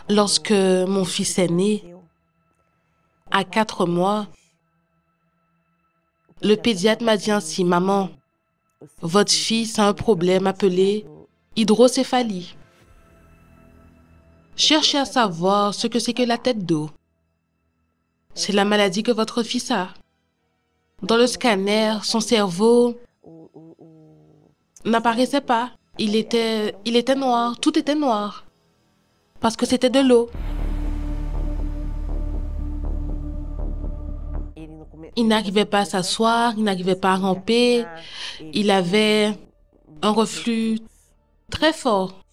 Lorsque mon fils est né, à 4 mois, le pédiatre m'a dit ainsi, « Maman, votre fils a un problème appelé hydrocéphalie. Cherchez à savoir ce que c'est que la tête d'eau. C'est la maladie que votre fils a. Dans le scanner, son cerveau n'apparaissait pas. Il était noir, tout était noir, parce que c'était de l'eau. Il n'arrivait pas à s'asseoir, il n'arrivait pas à ramper, il avait un reflux très fort.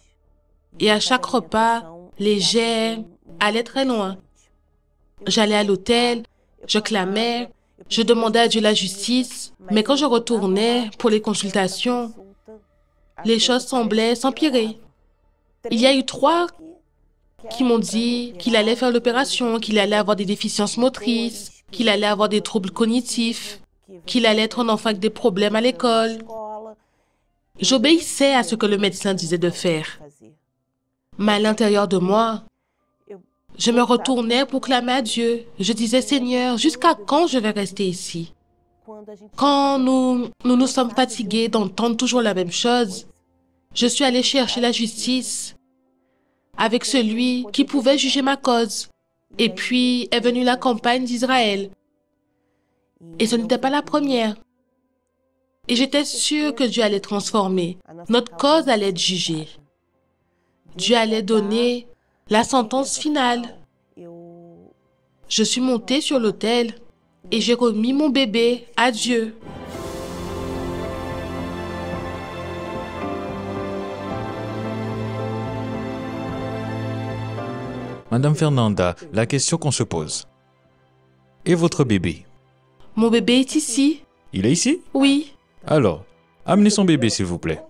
Et à chaque repas, les jets allaient très loin. J'allais à l'hôtel, je clamais, je demandais à Dieu la justice, mais quand je retournais pour les consultations, les choses semblaient s'empirer. Il y a eu 3 qui m'ont dit qu'il allait faire l'opération, qu'il allait avoir des déficiences motrices, qu'il allait avoir des troubles cognitifs, qu'il allait être un enfant avec des problèmes à l'école. J'obéissais à ce que le médecin disait de faire. Mais à l'intérieur de moi, je me retournais pour clamer à Dieu. Je disais, « Seigneur, jusqu'à quand je vais rester ici? Quand nous sommes fatigués d'entendre toujours la même chose, je suis allée chercher la justice avec celui qui pouvait juger ma cause. Et puis est venue la campagne d'Israël. Et ce n'était pas la première. Et j'étais sûre que Dieu allait transformer. Notre cause allait être jugée. Dieu allait donner la sentence finale. Je suis montée sur l'autel et j'ai remis mon bébé à Dieu. Madame Fernanda, la question qu'on se pose. Et votre bébé? Mon bébé est ici. Il est ici? Oui. Alors, amenez son bébé, s'il vous plaît.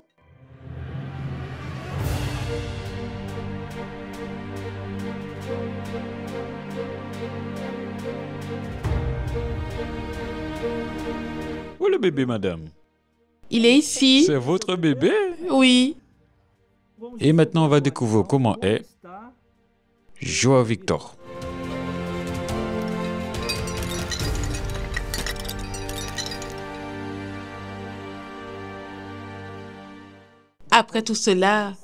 Où est le bébé, madame? Il est ici. C'est votre bébé? Oui. Et maintenant, on va découvrir comment est Joao Victor. Après tout cela,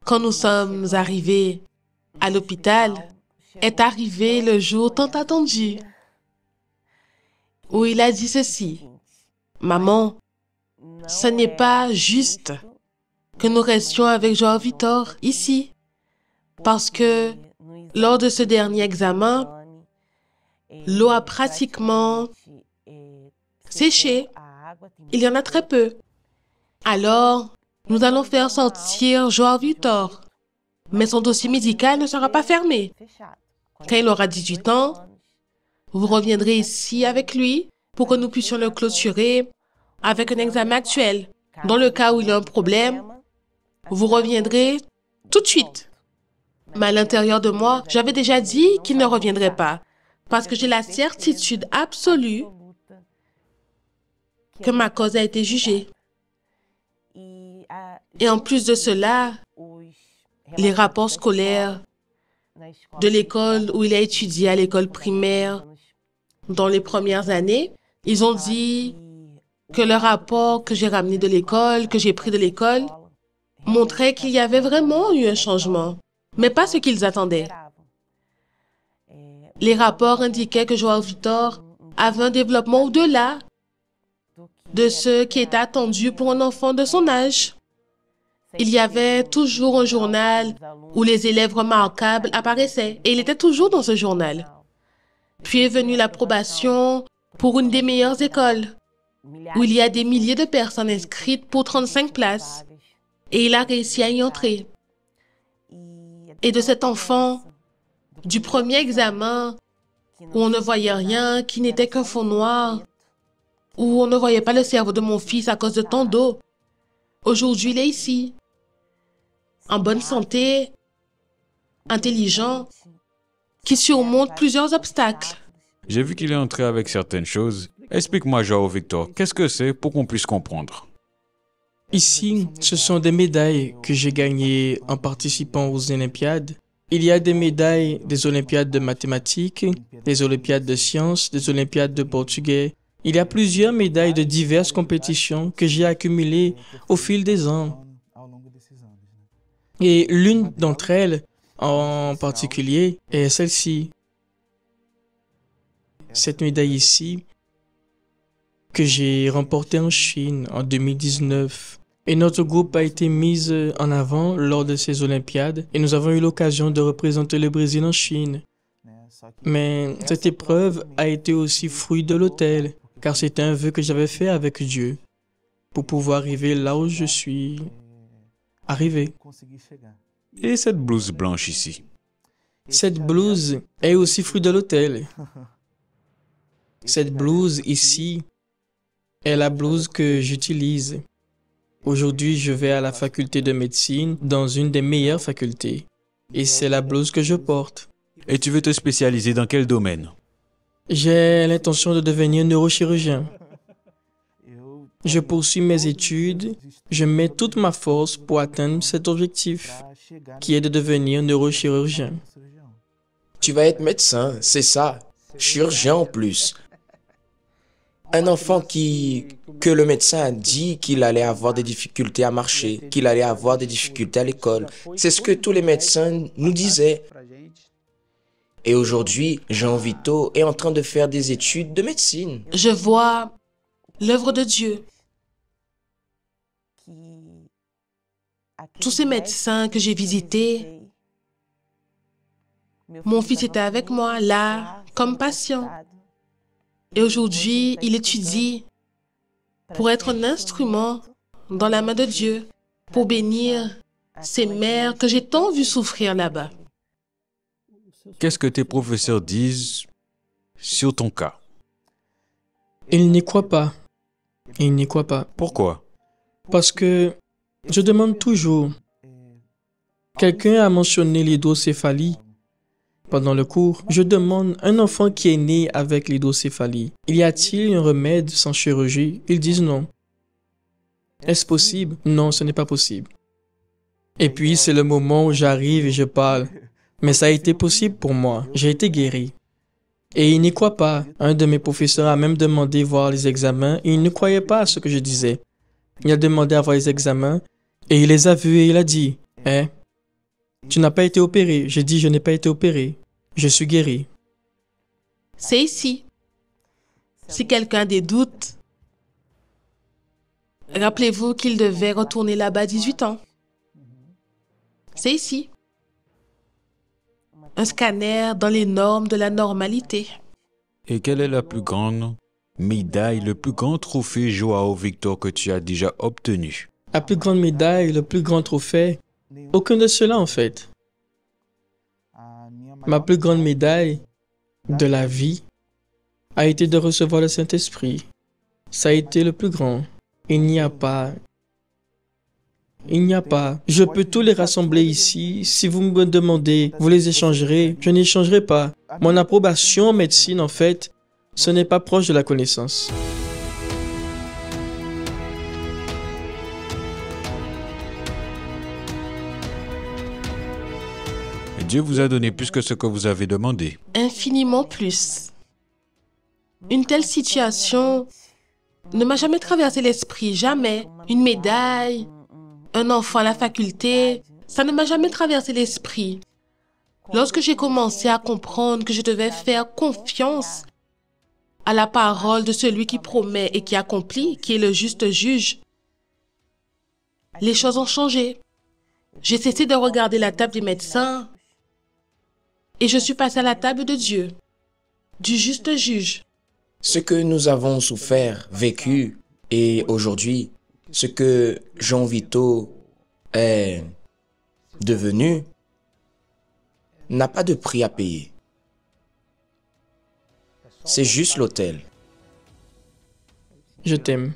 quand nous sommes arrivés à l'hôpital, est arrivé le jour tant attendu, où il a dit ceci, « Maman, ce n'est pas juste que nous restions avec Joao Victor ici, parce que lors de ce dernier examen, l'eau a pratiquement séché. Il y en a très peu. Alors, nous allons faire sortir Joao Victor, mais son dossier médical ne sera pas fermé. Quand il aura 18 ans, vous reviendrez ici avec lui pour que nous puissions le clôturer avec un examen actuel. Dans le cas où il y a un problème, vous reviendrez tout de suite. » Mais à l'intérieur de moi, j'avais déjà dit qu'il ne reviendrait pas, parce que j'ai la certitude absolue que ma cause a été jugée. Et en plus de cela, les rapports scolaires de l'école où il a étudié à l'école primaire dans les premières années, ils ont dit que le rapport que j'ai ramené de l'école, que j'ai pris de l'école, montrait qu'il y avait vraiment eu un changement, mais pas ce qu'ils attendaient. Les rapports indiquaient que Joao Victor avait un développement au-delà de ce qui était attendu pour un enfant de son âge. Il y avait toujours un journal où les élèves remarquables apparaissaient, et il était toujours dans ce journal. Puis est venue l'approbation pour une des meilleures écoles, où il y a des milliers de personnes inscrites pour 35 places, et il a réussi à y entrer. Et de cet enfant, du premier examen, où on ne voyait rien, qui n'était qu'un fond noir, où on ne voyait pas le cerveau de mon fils à cause de tant d'eau, aujourd'hui il est ici, en bonne santé, intelligent, qui surmonte plusieurs obstacles. J'ai vu qu'il est entré avec certaines choses. Explique-moi, Joao Victor, qu'est-ce que c'est pour qu'on puisse comprendre? Ici, ce sont des médailles que j'ai gagnées en participant aux Olympiades Il y a des médailles des Olympiades de mathématiques, des Olympiades de sciences, des Olympiades de portugais. Il y a plusieurs médailles de diverses compétitions que j'ai accumulées au fil des ans. Et l'une d'entre elles, en particulier, est celle-ci. Cette médaille ici, que j'ai remportée en Chine en 2019. Et notre groupe a été mis en avant lors de ces Olympiades et nous avons eu l'occasion de représenter le Brésil en Chine. Mais cette épreuve a été aussi fruit de l'autel, car c'était un vœu que j'avais fait avec Dieu pour pouvoir arriver là où je suis arrivé. Et cette blouse blanche ici? Cette blouse est aussi fruit de l'autel. Cette blouse ici est la blouse que j'utilise. Aujourd'hui, je vais à la faculté de médecine dans une des meilleures facultés. Et c'est la blouse que je porte. Et tu veux te spécialiser dans quel domaine? J'ai l'intention de devenir neurochirurgien. Je poursuis mes études. Je mets toute ma force pour atteindre cet objectif, qui est de devenir neurochirurgien. Tu vas être médecin, c'est ça. Chirurgien en plus. Un enfant que le médecin a dit qu'il allait avoir des difficultés à marcher, qu'il allait avoir des difficultés à l'école. C'est ce que tous les médecins nous disaient. Et aujourd'hui, Jean Vito est en train de faire des études de médecine. Je vois l'œuvre de Dieu. Tous ces médecins que j'ai visités, mon fils était avec moi là, comme patient. Et aujourd'hui, il étudie pour être un instrument dans la main de Dieu, pour bénir ces mères que j'ai tant vu souffrir là-bas. Qu'est-ce que tes professeurs disent sur ton cas? Ils n'y croient pas. Ils n'y croient pas. Pourquoi? Parce que je demande toujours. Quelqu'un a mentionné l'hydrocéphalie pendant le cours. Je demande un enfant qui est né avec l'hydrocéphalie. Y a-t-il un remède sans chirurgie? Ils disent non. Est-ce possible? Non, ce n'est pas possible. Et puis c'est le moment où j'arrive et je parle. Mais ça a été possible pour moi. J'ai été guéri. Et il n'y croit pas. Un de mes professeurs a même demandé voir les examens et il ne croyait pas à ce que je disais. Il a demandé à voir les examens et il les a vus et il a dit, « Eh, tu n'as pas été opéré. » J'ai dit, « Je n'ai pas été opéré. Je suis guéri. » C'est ici. Si quelqu'un a des doutes, rappelez-vous qu'il devait retourner là-bas à 18 ans. C'est ici. Un scanner dans les normes de la normalité. Et quelle est la plus grande médaille, le plus grand trophée Joao Victor que tu as déjà obtenu? La plus grande médaille, le plus grand trophée, aucun de cela en fait. Ma plus grande médaille de la vie a été de recevoir le Saint-Esprit. Ça a été le plus grand. Il n'y a pas. Je peux tous les rassembler ici. Si vous me demandez, vous les échangerez. Je n'échangerai pas. Mon approbation en médecine, en fait, ce n'est pas proche de la connaissance. Dieu vous a donné plus que ce que vous avez demandé. Infiniment plus. Une telle situation ne m'a jamais traversé l'esprit, jamais. Une médaille, un enfant à la faculté, ça ne m'a jamais traversé l'esprit. Lorsque j'ai commencé à comprendre que je devais faire confiance à la parole de celui qui promet et qui accomplit, qui est le juste juge, les choses ont changé. J'ai cessé de regarder la table des médecins et je suis passé à la table de Dieu, du juste juge. Ce que nous avons souffert, vécu, et aujourd'hui, ce que Jean Vito est devenu, n'a pas de prix à payer. C'est juste l'autel. Je t'aime.